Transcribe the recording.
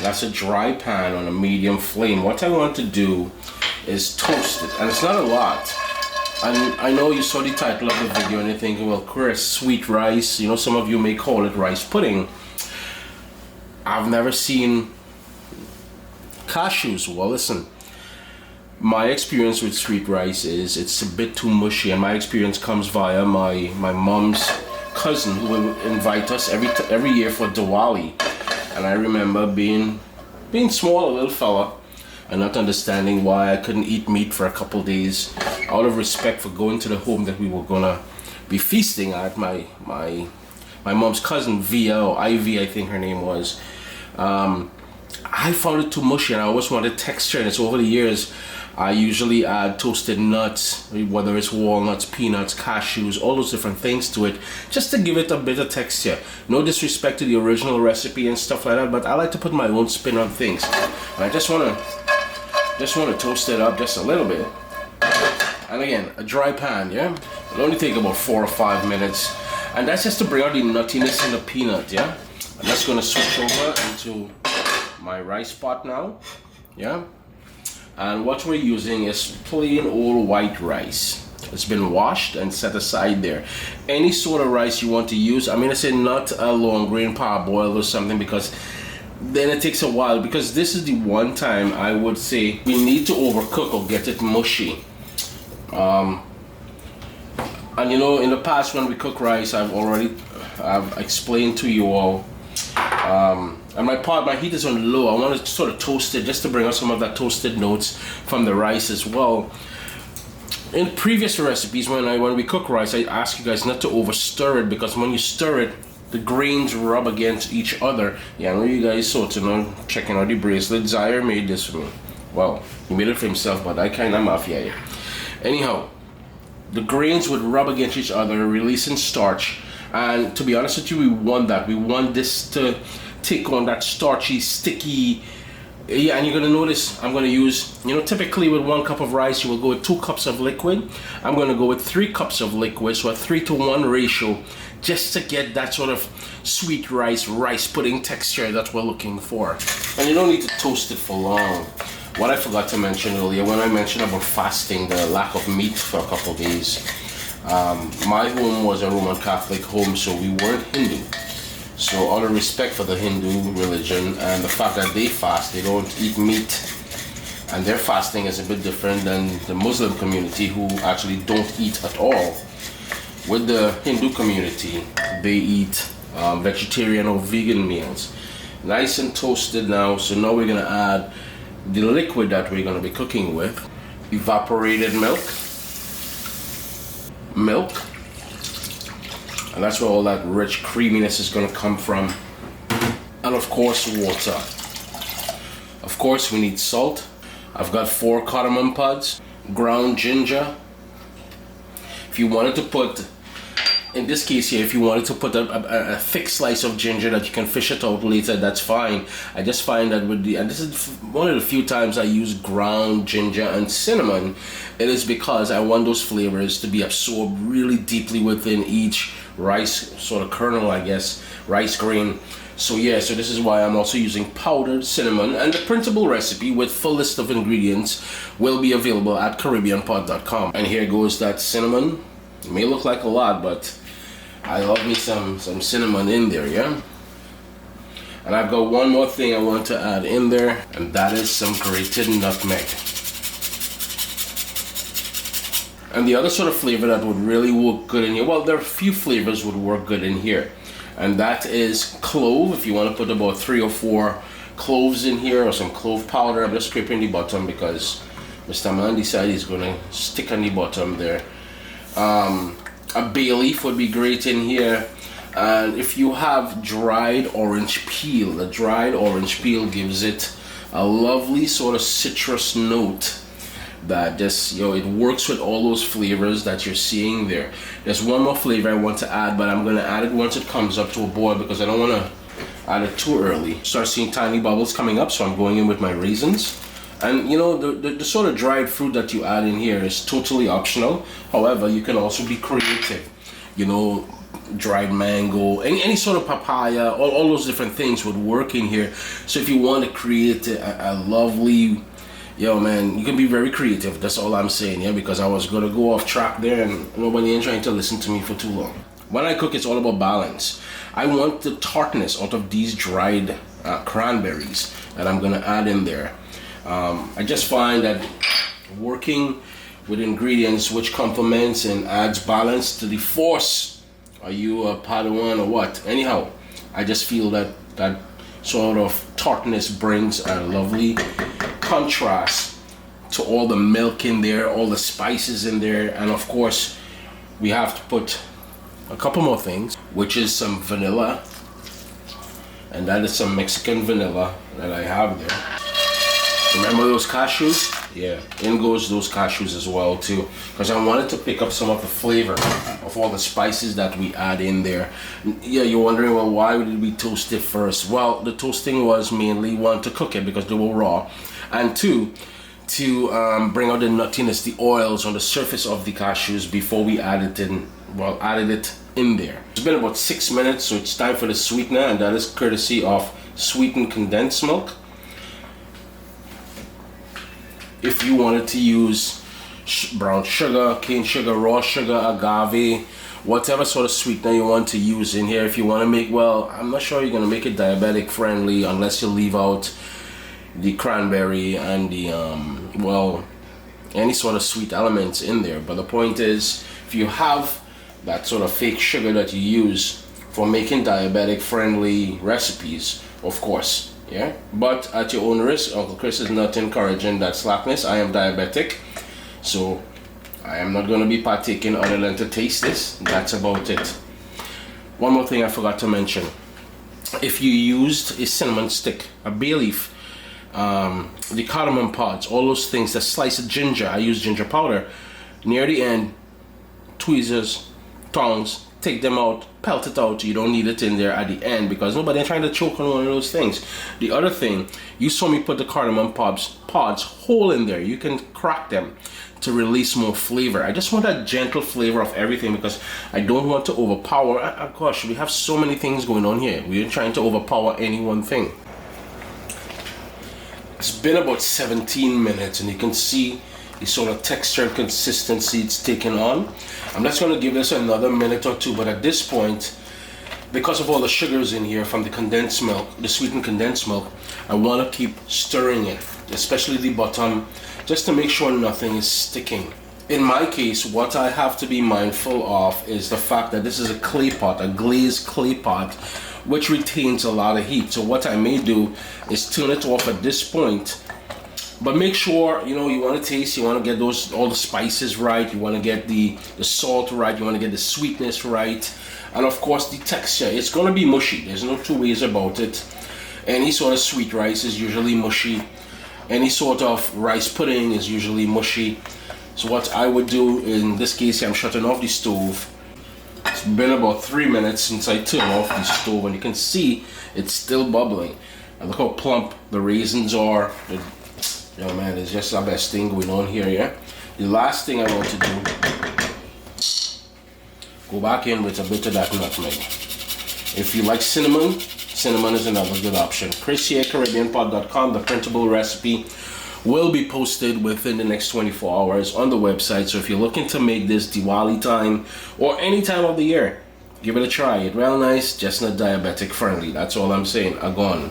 That's a dry pan on a medium flame. What I want to do is toast it, and it's not a lot. And I know you saw the title of the video and you're thinking, well, Chris, sweet rice, you know, some of you may call it rice pudding. I've never seen cashews. Well, listen, my experience with sweet rice is it's a bit too mushy, and my experience comes via my mom's cousin, who will invite us every year for Diwali. And I remember being small, a little fella, and not understanding why I couldn't eat meat for a couple days, out of respect for going to the home that we were gonna be feasting at. My mom's cousin, Via, or Ivy, I think her name was. I found it too mushy, and I always wanted texture. And it's over the years, I usually add toasted nuts, whether it's walnuts, peanuts, cashews, all those different things to it, just to give it a bit of texture. No disrespect to the original recipe and stuff like that, but I like to put my own spin on things. And I just want to toast it up just a little bit. And again, a dry pan, yeah? It'll only take about 4 or 5 minutes. And that's just to bring out the nuttiness in the peanut, yeah? I'm just going to switch over into my rice pot now, yeah? And what we're using is plain old white rice. It's been washed and set aside there. Any sort of rice you want to use. I mean, I say not a long grain parboiled or something, because then it takes a while. Because this is the one time I would say we need to overcook or get it mushy. And you know, in the past when we cook rice, I've explained to you all. And my heat is on low. I want to sort of toast it just to bring out some of that toasted notes from the rice as well. In previous recipes, when we cook rice, I ask you guys not to over stir it, because when you stir it, the grains rub against each other. Yeah, I know you guys saw it, you know, checking out the bracelet. Zaire made this for me. Well, he made it for himself, but I kind of mafia it. Anyhow, the grains would rub against each other, releasing starch. And to be honest with you, we want that. We want this to take on that starchy, sticky, yeah. And you're gonna notice I'm gonna use, you know, typically with 1 cup of rice you will go with 2 cups of liquid. I'm gonna go with 3 cups of liquid, so a 3-to-1 ratio, just to get that sort of sweet rice pudding texture that we're looking for. And you don't need to toast it for long. What I forgot to mention earlier, when I mentioned about fasting, the lack of meat for a couple of days, my home was a Roman Catholic home, so we weren't Hindu. So out of respect for the Hindu religion and the fact that they fast, they don't eat meat, and their fasting is a bit different than the Muslim community, who actually don't eat at all. With the Hindu community, they eat vegetarian or vegan meals. Nice and toasted now. So now we're gonna add the liquid that we're gonna be cooking with. Evaporated milk, and that's where all that rich creaminess is going to come from. And of course, water. Of course, we need salt. I've got 4 cardamom pods, ground ginger. If you wanted to put, in this case here, if you wanted to put a thick slice of ginger that you can fish it out later, that's fine. I just find that with and this is one of the few times I use ground ginger and cinnamon, it is because I want those flavors to be absorbed really deeply within each rice sort of kernel, I guess, rice grain. So yeah, so this is why I'm also using powdered cinnamon, and the printable recipe with full list of ingredients will be available at CaribbeanPod.com. And here goes that cinnamon. It may look like a lot, but I love me some cinnamon in there, yeah? And I've got one more thing I want to add in there, and that is some grated nutmeg. And the other sort of flavor that would really work good in here, well, there are a few flavors would work good in here, and that is clove. If you want to put about 3 or 4 cloves in here, or some clove powder. I'm just scraping the bottom because Mr. Man decided he's going to stick on the bottom there. A bay leaf would be great in here. And if you have dried orange peel, the dried orange peel gives it a lovely sort of citrus note that just, you know, it works with all those flavors that you're seeing there. There's one more flavor I want to add, but I'm going to add it once it comes up to a boil because I don't want to add it too early. Start seeing tiny bubbles coming up, so I'm going in with my raisins. And you know, the sort of dried fruit that you add in here is totally optional. However, you can also be creative. You know, dried mango, any sort of papaya, all those different things would work in here. So if you want to create a lovely, yo man, you can be very creative. That's all I'm saying, yeah, because I was gonna go off track there and nobody ain't trying to listen to me for too long. When I cook, it's all about balance. I want the tartness out of these dried cranberries that I'm gonna add in there. I just find that working with ingredients which complements and adds balance to the force. Are you a Padawan or what? Anyhow, I just feel that that sort of tartness brings a lovely contrast to all the milk in there, all the spices in there, and of course we have to put a couple more things, which is some vanilla, and that is some Mexican vanilla that I have there. Remember those cashews? Yeah, in goes those cashews as well too, because I wanted to pick up some of the flavor of all the spices that we add in there. Yeah, you're wondering, well, why did we toast it first? Well, the toasting was mainly, one, to cook it because they were raw, and two, to bring out the nuttiness, the oils on the surface of the cashews before we added it in there. It's been about 6 minutes, so it's time for the sweetener, and that is courtesy of sweetened condensed milk. If you wanted to use brown sugar, cane sugar, raw sugar, agave, whatever sort of sweetener you want to use in here. If you want to make, well, I'm not sure you're going to make it diabetic friendly unless you leave out the cranberry and the, well, any sort of sweet elements in there. But the point is, if you have that sort of fake sugar that you use for making diabetic friendly recipes, of course, yeah, but at your own risk. Uncle Chris is not encouraging that slackness. I am diabetic, so I am not going to be partaking other than to taste this. That's about it. One more thing I forgot to mention. If you used a cinnamon stick, a bay leaf, the cardamom pods, all those things, the slice of ginger, I use ginger powder, near the end, tweezers, tongs, take them out, pelt it out. You don't need it in there at the end because nobody's trying to choke on one of those things. The other thing, you saw me put the cardamom pods whole in there. You can crack them to release more flavor. I just want that gentle flavor of everything because I don't want to overpower. Gosh, we have so many things going on here. We're trying to overpower any one thing. It's been about 17 minutes and you can see the sort of texture and consistency it's taken on. I'm just going to give this another minute or two, but at this point, because of all the sugars in here from the condensed milk, the sweetened condensed milk, I want to keep stirring it, especially the bottom, just to make sure nothing is sticking. In my case, what I have to be mindful of is the fact that this is a clay pot, a glazed clay pot, which retains a lot of heat. So what I may do is turn it off at this point. But make sure, you want to taste, you want to get all the spices right, you want to get the salt right, you want to get the sweetness right, and of course the texture. It's going to be mushy, there's no two ways about it. Any sort of sweet rice is usually mushy. Any sort of rice pudding is usually mushy. So what I would do, in this case, I'm shutting off the stove. It's been about 3 minutes since I turned off the stove, and you can see it's still bubbling. And look how plump the raisins are. Yo man, it's just the best thing going on here, yeah? The last thing I want to do, go back in with a bit of that nutmeg. If you like cinnamon, cinnamon is another good option. CaribbeanPod.com, the printable recipe will be posted within the next 24 hours on the website. So if you're looking to make this Diwali time or any time of the year, give it a try. It's real nice, just not diabetic friendly. That's all I'm saying. Agone.